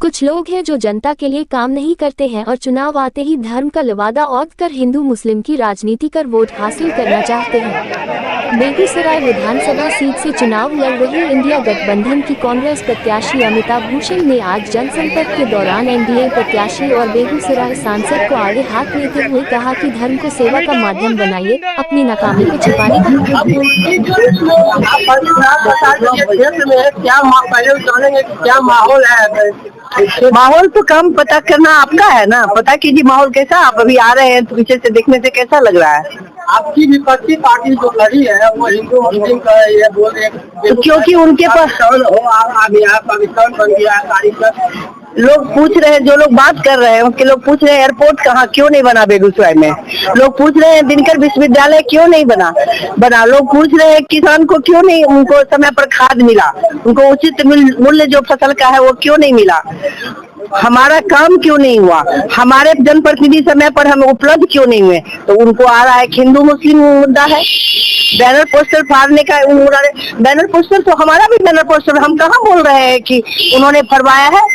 कुछ लोग हैं जो जनता के लिए काम नहीं करते हैं और चुनाव आते ही धर्म का लवादा ओढ़ कर हिंदू मुस्लिम की राजनीति कर वोट हासिल करना चाहते हैं। बेगूसराय विधानसभा सीट से चुनाव लड़ रही इंडिया गठबंधन की कांग्रेस प्रत्याशी अमिता भूषण ने आज जनसंपर्क के दौरान एनडीए प्रत्याशी और बेगूसराय सांसद को आगे हाथ लेते हुए कहा कि धर्म को सेवा का माध्यम बनाइए, अपनी नाकामी को छिपाने क्या माहौल है। माहौल तो कम पता करना आपका है ना, पता कीजिए माहौल कैसा। आप अभी आ रहे हैं तो पीछे से देखने से कैसा लग रहा है? आपकी विपक्षी पार्टी जो खड़ी है वो हिंदू मुस्लिम का ये बोल रहे तो क्योंकि उनके पास पाकिस्तान बन गया तारीख। लोग पूछ रहे हैं, जो लोग बात कर रहे हैं उनके लोग पूछ रहे हैं एयरपोर्ट कहाँ क्यों नहीं बना बेगूसराय में। लोग पूछ रहे हैं दिनकर विश्वविद्यालय क्यों नहीं बना। लोग पूछ रहे हैं किसान को क्यों नहीं, उनको समय पर खाद मिला, उनको उचित मूल्य जो फसल का है वो क्यों नहीं मिला, हमारा काम क्यों नहीं हुआ, हमारे जनप्रतिनिधि समय पर हम उपलब्ध क्यों नहीं हुए। तो उनको आ रहा है हिंदू मुस्लिम मुद्दा है, बैनर पोस्टर फाड़ने का। बैनर पोस्टर तो हमारा भी बैनर पोस्टर, हम कहाँ बोल रहे हैं कि उन्होंने फरमाया है।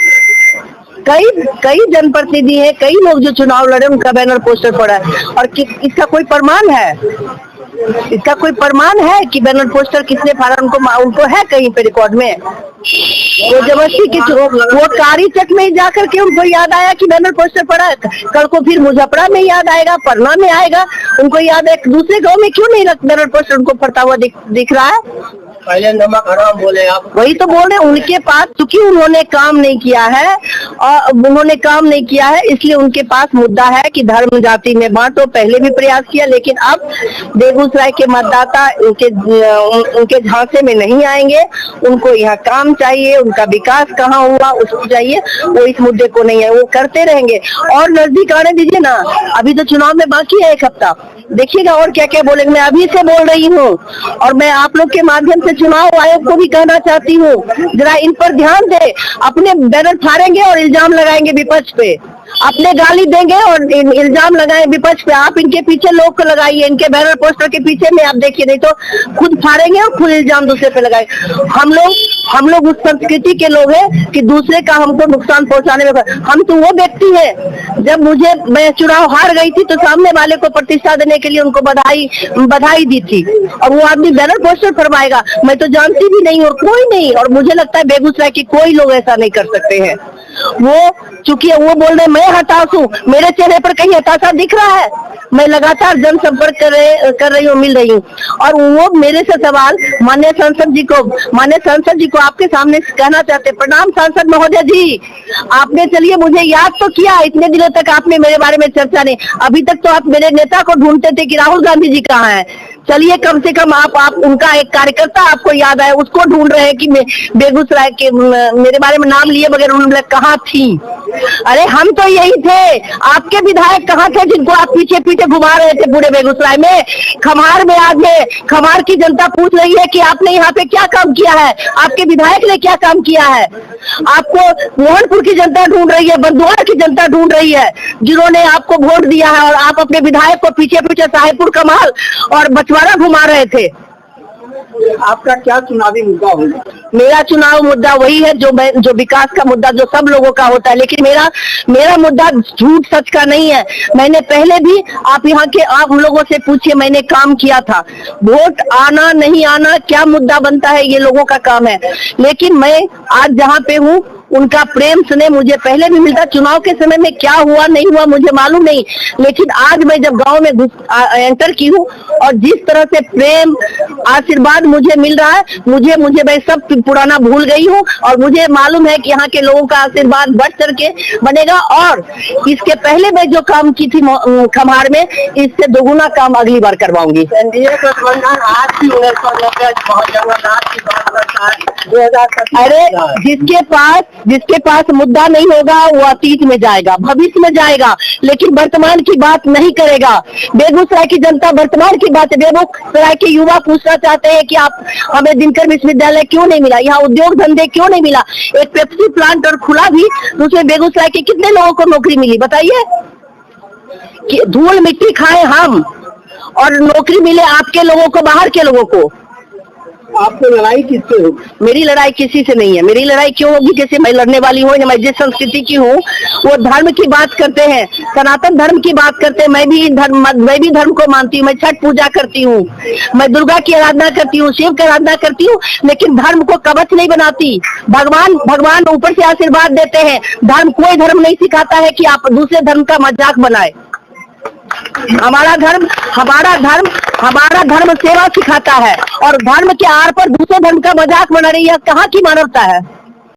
कई जनप्रतिनिधि है, कई लोग जो चुनाव लड़े उनका बैनर पोस्टर पड़ा है और इसका कोई प्रमाण है? इसका कोई प्रमाण है कि बैनर पोस्टर किसने फाड़ा? उनको है कहीं पे रिकॉर्ड में? वो जबरदस्ती की वो कारी चक में जा करके उनको याद आया कि बैनर पोस्टर पड़ा है। कल को फिर मुजफ्फरा में याद आएगा, पटना में आएगा, उनको याद है। दूसरे गांव में क्यों नहीं बैनर पोस्टर उनको फटता हुआ दिख रहा है? पहले नमक हराम बोले आप। वही तो बोल रहे हैं, उनके पास चूंकि उन्होंने काम नहीं किया है इसलिए उनके पास मुद्दा है कि धर्म जाति में बांटो। पहले भी प्रयास किया लेकिन अब बेगूसराय के मतदाता उनके झांसे में नहीं आएंगे। उनको यहाँ काम चाहिए, उनका विकास कहाँ हुआ उसको चाहिए, वो इस मुद्दे को नहीं है, वो करते रहेंगे। और नजदीक आने दीजिए ना, अभी तो चुनाव में बाकी है एक हफ्ता, देखिएगा और क्या क्या बोलेंगे। मैं अभी से बोल रही हूँ और मैं आप लोग के माध्यम से चुनाव आयोग को भी कहना चाहती हूँ, जरा इन पर ध्यान दे। अपने बैनर फाड़ेंगे और इल्जाम लगाएंगे विपक्ष पे, अपने गाली देंगे और इल्जाम लगाए विपक्ष पे। आप इनके पीछे लोग को लगाइए, इनके बैनर पोस्टर के पीछे में आप देखिए, नहीं तो खुद फाड़ेंगे और खुद इल्जाम दूसरे पे लगाए। हम लोग उस संस्कृति के लोग हैं कि दूसरे का हमको नुकसान पहुंचाने में। हम तो वो व्यक्ति है, जब मैं चुनाव हार गई थी तो सामने वाले को प्रतिष्ठा देने के लिए उनको बधाई दी थी, और वो आदमी बैनर पोस्टर फरमाएगा। मैं तो जानती भी नहीं और कोई नहीं, और मुझे लगता है बेगूसराय के कोई लोग ऐसा नहीं कर सकते हैं। वो चूंकि वो बोल रहे मैं हताश हूँ, मेरे चेहरे पर कहीं हताशा दिख रहा है? मैं लगातार जनसंपर्क कर रही हूँ, मिल रही हूँ। और वो मेरे से सवाल माननीय सांसद जी को आपके सामने कहना चाहते। प्रणाम सांसद महोदय जी, आपने चलिए मुझे याद तो किया, इतने दिनों तक आपने मेरे बारे में चर्चा नहीं। अभी तक तो आप मेरे नेता को ढूंढते थे कि राहुल गांधी जी कहाँ हैं। चलिए कम से कम आप उनका एक कार्यकर्ता आपको याद आया, उसको ढूंढ रहे हैं कि बेगूसराय के मेरे बारे में नाम लिए बगैर उन्होंने कहाँ थी। अरे हम तो यही थे, आपके विधायक कहाँ थे जिनको आप पीछे पीछे घुमा रहे थे पूरे बेगूसराय में? खमार में आज है, खमार की जनता पूछ रही है कि आपने यहाँ पे क्या काम किया है, आपके विधायक ने क्या काम किया है। आपको मोहनपुर की जनता ढूंढ रही है, बंदुआर की जनता ढूंढ रही है, जिन्होंने आपको वोट दिया है, और आप अपने विधायक को पीछे पीछे साहेबपुर कमाल और बछवाड़ा घुमा रहे थे। आपका क्या चुनावी मुद्दा होगा? मेरा चुनाव मुद्दा वही है जो विकास का मुद्दा जो सब लोगों का होता है, लेकिन मेरा मुद्दा झूठ सच का नहीं है। मैंने पहले भी आप लोगों से पूछिए, मैंने काम किया था। वोट आना नहीं आना क्या मुद्दा बनता है, ये लोगों का काम है। लेकिन मैं आज जहाँ पे हूँ उनका प्रेम स्नेह मुझे पहले भी मिलता। चुनाव के समय में क्या हुआ नहीं हुआ मुझे मालूम नहीं, लेकिन आज मैं जब गांव में एंटर की हूँ और जिस तरह से प्रेम आशीर्वाद मुझे मिल रहा है, मुझे मैं सब पुराना भूल गई हूँ। और मुझे मालूम है कि यहाँ के लोगों का आशीर्वाद बढ़ चढ़ के बनेगा। और इसके पहले मैं जो काम की थी खमार में, इससे दोगुना काम अगली बार करवाऊंगी। अरे जिसके पास मुद्दा नहीं होगा वो अतीत में जाएगा, भविष्य में जाएगा, लेकिन वर्तमान की बात नहीं करेगा। बेगूसराय की जनता वर्तमान की बात है। बेगूसराय के युवा पूछना चाहते हैं कि आप हमें दिनकर विश्वविद्यालय क्यों नहीं मिला, यहाँ उद्योग धंधे क्यों नहीं मिला। एक पेप्सी प्लांट और खुला भी, तो उसमें बेगूसराय के कितने लोगों को नौकरी मिली बताइए? धूल मिट्टी खाए हम और नौकरी मिले आपके लोगों को, बाहर के लोगों को। आपको लड़ाई किससे हो? मेरी लड़ाई किसी से नहीं है। मेरी लड़ाई क्यों होगी? जैसे मैं लड़ने वाली हूँ या मैं जिस संस्कृति की हूँ, वो धर्म की बात करते हैं, सनातन धर्म की बात करते हैं। मैं भी धर्म को मानती हूँ। मैं छठ पूजा करती हूँ, मैं दुर्गा की आराधना करती हूँ, शिव की आराधना करती हूँ, लेकिन धर्म को कवच नहीं बनाती। भगवान ऊपर से आशीर्वाद देते हैं। कोई धर्म नहीं सिखाता है कि आप दूसरे धर्म का मजाक बनाए। हमारा धर्म सेवा सिखाता है, और धर्म के आड़ पर दूसरे धर्म का मजाक बना रही है। कहाँ की मानवता है?